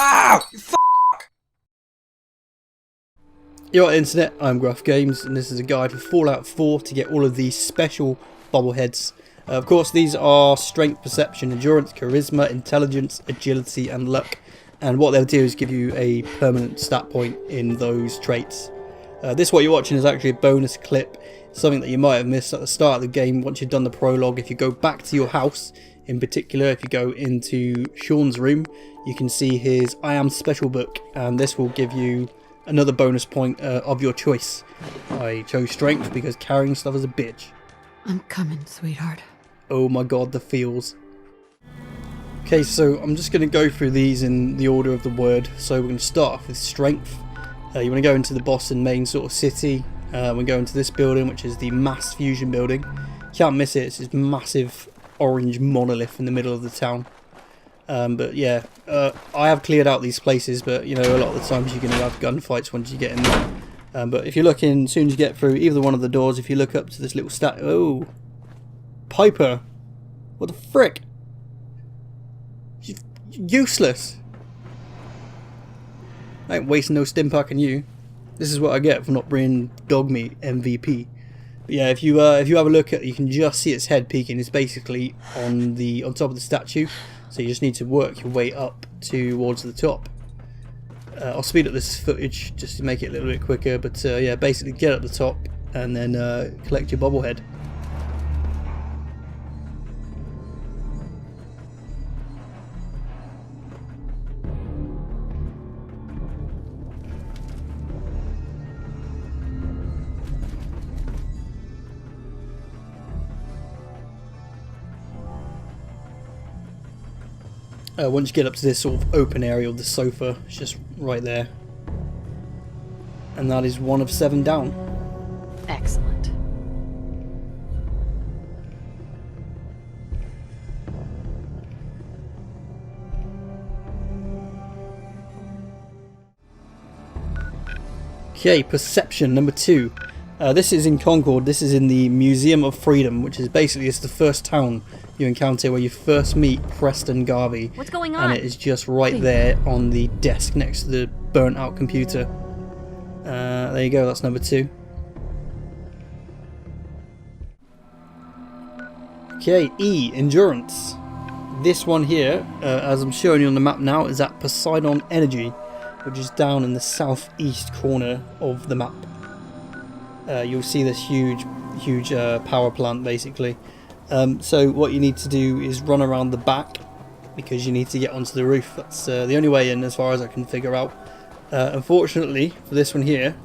Ah! Yo internet, I'm Gruff Games and this is a guide for Fallout 4 to get all of these special bobbleheads. Of course these are strength, perception, endurance, charisma, intelligence, agility and luck, and what they'll do is give you a permanent stat point in those traits. This what you're watching is actually a bonus clip, something that you might have missed at the start of the game once you've done the prologue. If you go back to your house, in particular if you go into Sean's room, you can see his I Am Special book, and this will give you another bonus point of your choice. I chose strength because carrying stuff is a bitch. I'm coming, sweetheart. Oh my god, the feels. Okay, so I'm just going to go through these in the order of the word. So we're going to start off with strength. You want to go into the Boston main sort of city. We go into this building, which is the Mass Fusion building. You can't miss it, it's this massive orange monolith in the middle of the town. But yeah, I have cleared out these places, but you know, a lot of the times you're going to have gunfights once you get in there. But if you look in, as soon as you get through either one of the doors, if you look up to this little oh, Piper, what the frick? She's useless. I ain't wasting no stim pack on you. This is what I get for not bringing dog meat MVP. But yeah, if you have a look at, you can just see its head peeking. It's basically on top of the statue. So you just need to work your way up towards the top. I'll speed up this footage just to make it a little bit quicker, but yeah, basically get at the top and then collect your bobblehead. Once you get up to this sort of open area of the sofa, it's just right there. And that is 1 of 7 down. Excellent. Okay, perception number 2. This is in Concord. This is in the Museum of Freedom, which is basically it's the first town you encounter where you first meet Preston Garvey. What's going on? And it is just right there on the desk next to the burnt out computer. There you go, that's number 2. Okay, E, endurance. This one here, as I'm showing you on the map now, is at Poseidon Energy, which is down in the southeast corner of the map. You'll see this huge power plant basically. So what you need to do is run around the back because you need to get onto the roof. That's the only way in as far as I can figure out. Unfortunately for this one here,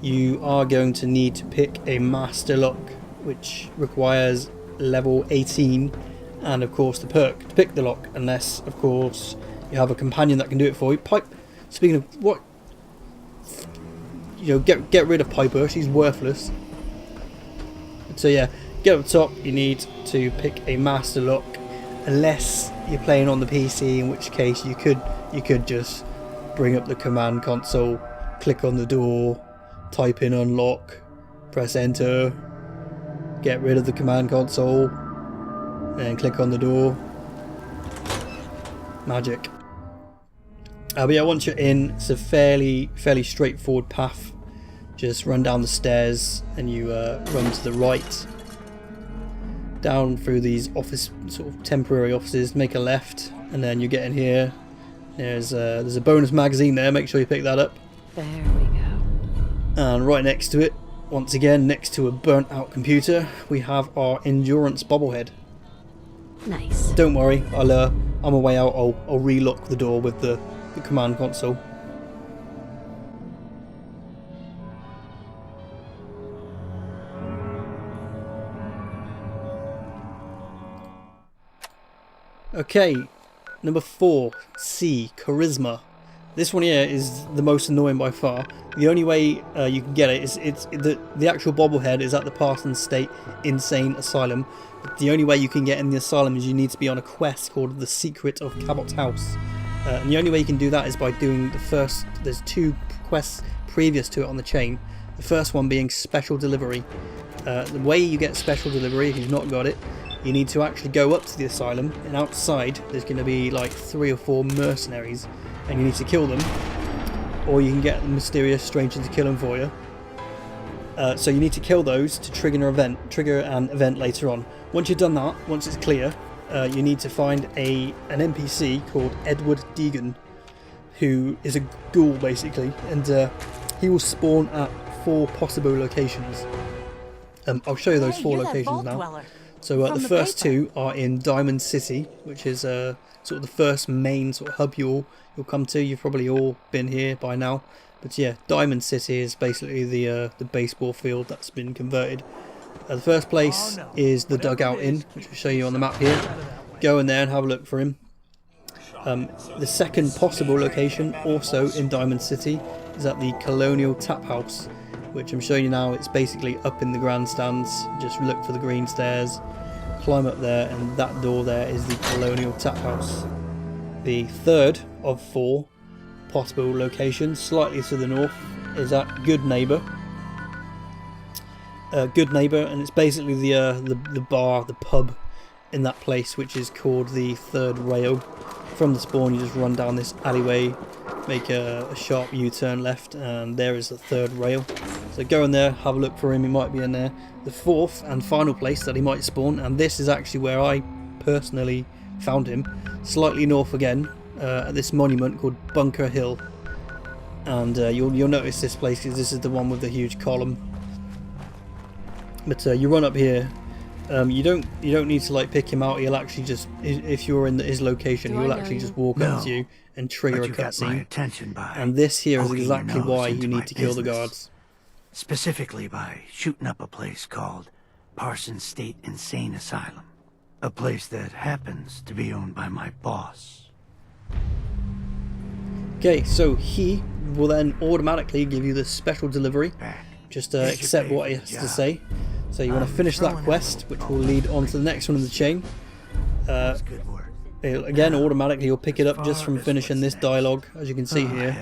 you are going to need to pick a master lock, which requires level 18 and of course the perk to pick the lock, unless of course you have a companion that can do it for you. Pipe, speaking of what, you know, get rid of Piper, she's worthless. So yeah, get up top, you need to pick a master lock, unless you're playing on the PC, in which case you could just bring up the command console, click on the door, type in unlock, press enter, get rid of the command console, and click on the door. Magic. But yeah, once you're in, it's a fairly straightforward path. Just run down the stairs and you run to the right, down through these office sort of temporary offices, make a left, and then you get in here. There's a bonus magazine there, make sure you pick that up. There we go. And right next to it, once again next to a burnt out computer, we have our endurance bobblehead. Nice. Don't worry, on my way out I'll relock the door with the command console. Okay, number 4, C, charisma. This one here is the most annoying by far. The only way you can get it is the actual bobblehead is at the Parsons State Insane Asylum. The only way you can get in the asylum is you need to be on a quest called The Secret of Cabot's House. And the only way you can do that is by doing there's 2 quests previous to it on the chain. The first one being special delivery. The way you get special delivery, if you've not got it, you need to actually go up to the asylum, and outside there's going to be like 3 or 4 mercenaries, and you need to kill them, or you can get the mysterious stranger to kill them for you. So you need to kill those to trigger an event later on. Once you've done that, once it's clear, you need to find an NPC called Edward Deegan, who is a ghoul basically, and he will spawn at 4 possible locations. I'll show you those 4 locations now. So the first 2 are in Diamond City, which is sort of the first main sort of hub you'll come to. You've probably all been here by now. But yeah, Diamond City is basically the baseball field that's been converted. The first place is the Dugout Inn, which I'll show you on the map here. Go in there and have a look for him. The second possible location, also in Diamond City, is at the Colonial Tap House, which I'm showing you now. It's basically up in the grandstands. Just look for the green stairs, climb up there, and that door there is the Colonial Tap House. The third of 4 possible locations, slightly to the north, is at Good Neighbour. Good Neighbour, and it's basically the bar, the pub in that place, which is called the Third Rail. From the spawn, you just run down this alleyway, make a sharp U-turn left, and there is the Third Rail. So go in there, have a look for him, he might be in there. The fourth and final place that he might spawn, and this is actually where I personally found him, slightly north again, at this monument called Bunker Hill. And you'll notice this place because this is the one with the huge column. But you run up here. You don't need to like pick him out. He'll actually just, if you're in his location, he'll actually just walk up to you and trigger a cutscene. And this here is exactly why you need to kill the guards. Specifically by shooting up a place called Parsons State Insane Asylum, a place that happens to be owned by my boss. Okay, so he will then automatically give you the special delivery. Just accept what he has to say. So you want to finish that quest, which will lead on to the next one in the chain. Again, automatically you'll pick it up just from finishing this dialogue, as you can see here.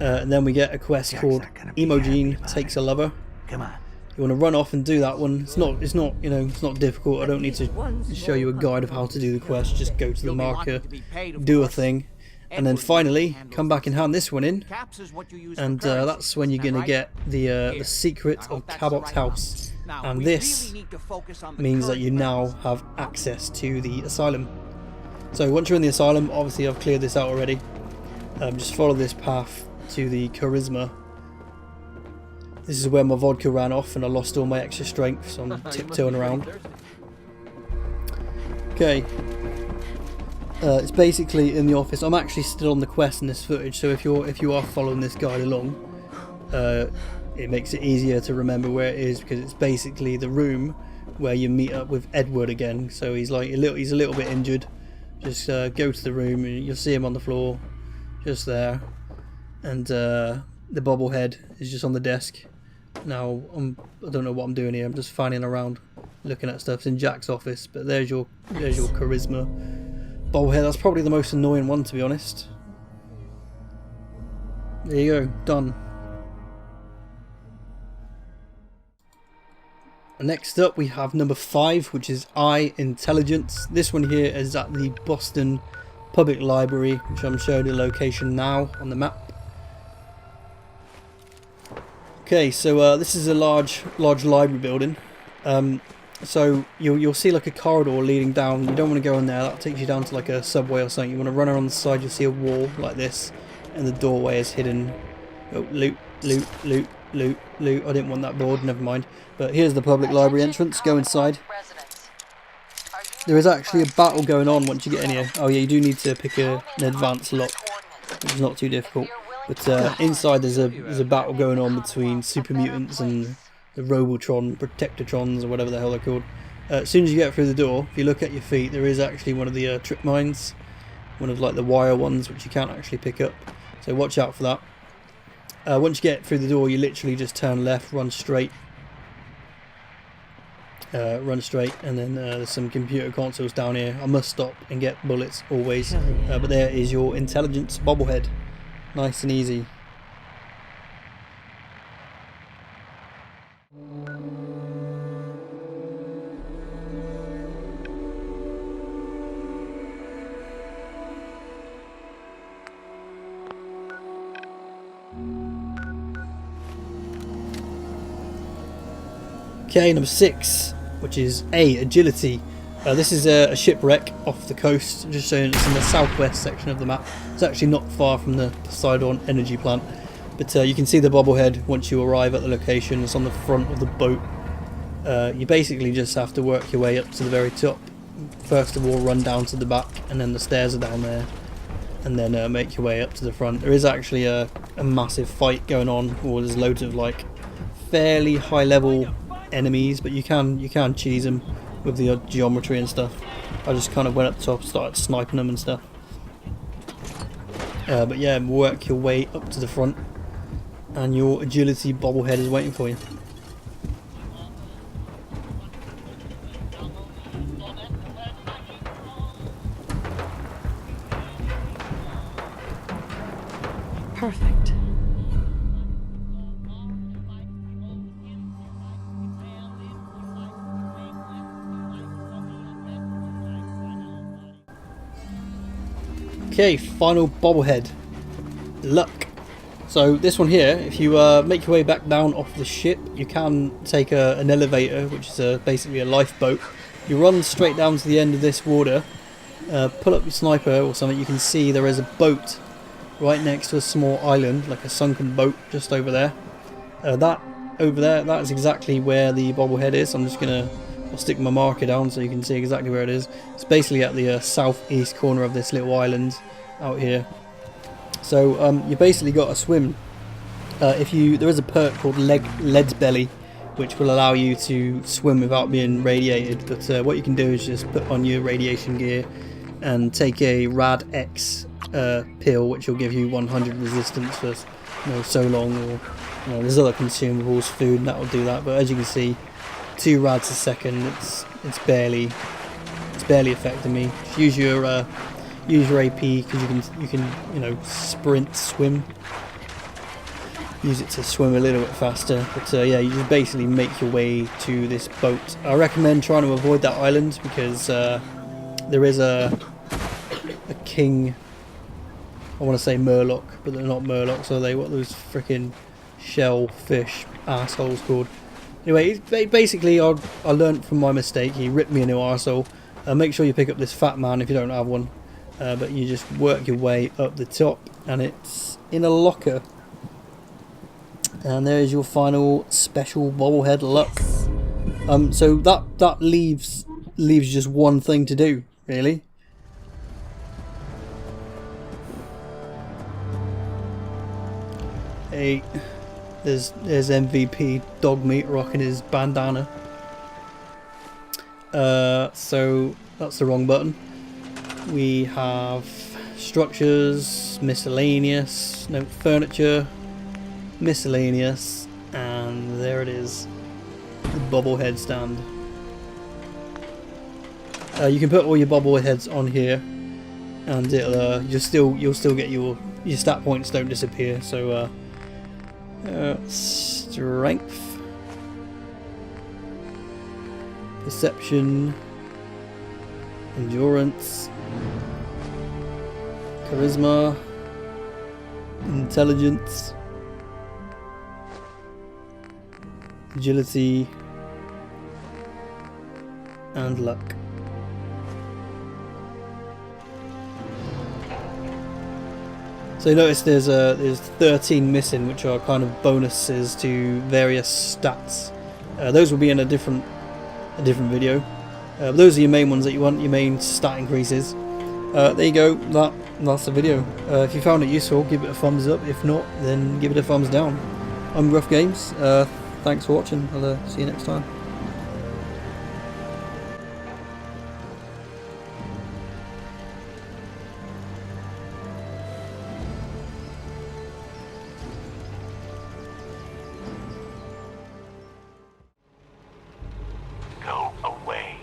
And then we get a quest called Emogene Takes a Lover. You want to run off and do that one. It's not difficult. I don't need to show you a guide of how to do the quest. Just go to the marker, do a thing, and then finally come back and hand this one in. And that's when you're going to get the secret of Cabot's house. And this means that you now have access to the asylum. So once you're in the asylum, obviously I've cleared this out already. Just follow this path to the charisma. This is where my vodka ran off and I lost all my extra strength, so I'm tiptoeing around. Okay. It's basically in the office. I'm actually still on the quest in this footage, so if you are following this guide along, it makes it easier to remember where it is, because it's basically the room where you meet up with Edward again. So he's a little bit injured. Just go to the room and you'll see him on the floor, just there, and the bobblehead is just on the desk. Now I don't know what I'm doing here. I'm just fanning around, looking at stuff. It's in Jack's office, but there's your charisma. Bobblehead, that's probably the most annoying one, to be honest. There you go, done. Next up we have number 5, which is Intelligence. This one here is at the Boston Public Library, which I'm showing the location now on the map. Okay, so this is a large library building. So you'll see like a corridor leading down. You don't want to go in there, that takes you down to like a subway or something. You want to run around the side, you'll see a wall like this, and the doorway is hidden. Oh, loot, loot, loot, loot, loot. I didn't want that board, never mind. But here's the public library entrance, go inside. There is actually a battle going on once you get in here. Oh yeah, you do need to pick an advanced lock, which is not too difficult. But inside there's a battle going on between super mutants and the Robotron, Protectortrons, or whatever the hell they're called. As soon as you get through the door, if you look at your feet, there is actually one of the trip mines, one of like the wire ones, which you can't actually pick up. So watch out for that. Once you get through the door, you literally just turn left, run straight, and then there's some computer consoles down here. I must stop and get bullets always. But there is your intelligence bobblehead. Nice and easy. Okay, number 6, which is A, agility. This is a shipwreck off the coast, just showing it's in the southwest section of the map. It's actually not far from the Poseidon energy plant, but you can see the bobblehead once you arrive at the location. It's on the front of the boat. You basically just have to work your way up to the very top. First of all, run down to the back, and then the stairs are down there, and then make your way up to the front. There is actually a massive fight going on, or there's loads of like fairly high level enemies, but you can cheese them with the geometry and stuff. I just kind of went up top, started sniping them and stuff. But yeah, work your way up to the front, and your agility bobblehead is waiting for you. Perfect. Okay, final bobblehead, Luck. So this one here, if you make your way back down off the ship, you can take an elevator, which is basically a lifeboat. You run straight down to the end of this water, pull up your sniper or something. You can see there is a boat right next to a small island, like a sunken boat just over there. That over there, that is exactly where the bobblehead is. I'll stick my marker down so you can see exactly where it is. It's basically at the southeast corner of this little island out here. So you basically got to swim. There is a perk called Lead's Belly, which will allow you to swim without being radiated. But what you can do is just put on your radiation gear and take a Rad X pill, which will give you 100 resistance for so long. Or there's other consumables, food, and that will do that. But as you can see, 2 rads a second. It's barely affecting me. Just use your AP, because you can sprint, swim. Use it to swim a little bit faster. But yeah, you just basically make your way to this boat. I recommend trying to avoid that island, because there is a king. I want to say Murloc, but they're not Murlocs, are they? What are those freaking shellfish assholes called? Anyway, basically, I learned from my mistake. He ripped me a new arsehole. Make sure you pick up this fat man if you don't have one. But you just work your way up the top, and it's in a locker. And there is your final special bobblehead Luck. So that leaves just one thing to do, really. Hey. There's MVP dog meat rocking his bandana. So that's the wrong button. We have structures, miscellaneous, no, furniture, miscellaneous, and there it is, the bobblehead stand. You can put all your bobbleheads on here, and it'll you'll still get your stat points don't disappear. So. Strength, perception, endurance, charisma, intelligence, agility, and luck. So you notice there's 13 missing, which are kind of bonuses to various stats. Those will be in a different video. Those are your main ones that you want, your main stat increases. There you go. That's the video. If you found it useful, give it a thumbs up. If not, then give it a thumbs down. I'm Gruff Games. Thanks for watching. I'll see you next time. Go away.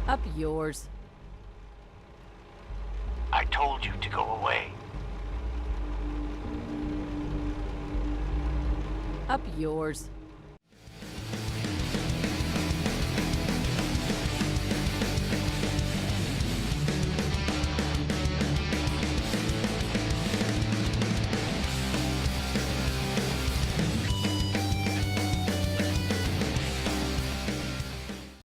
Up yours. I told you to go away. Up yours.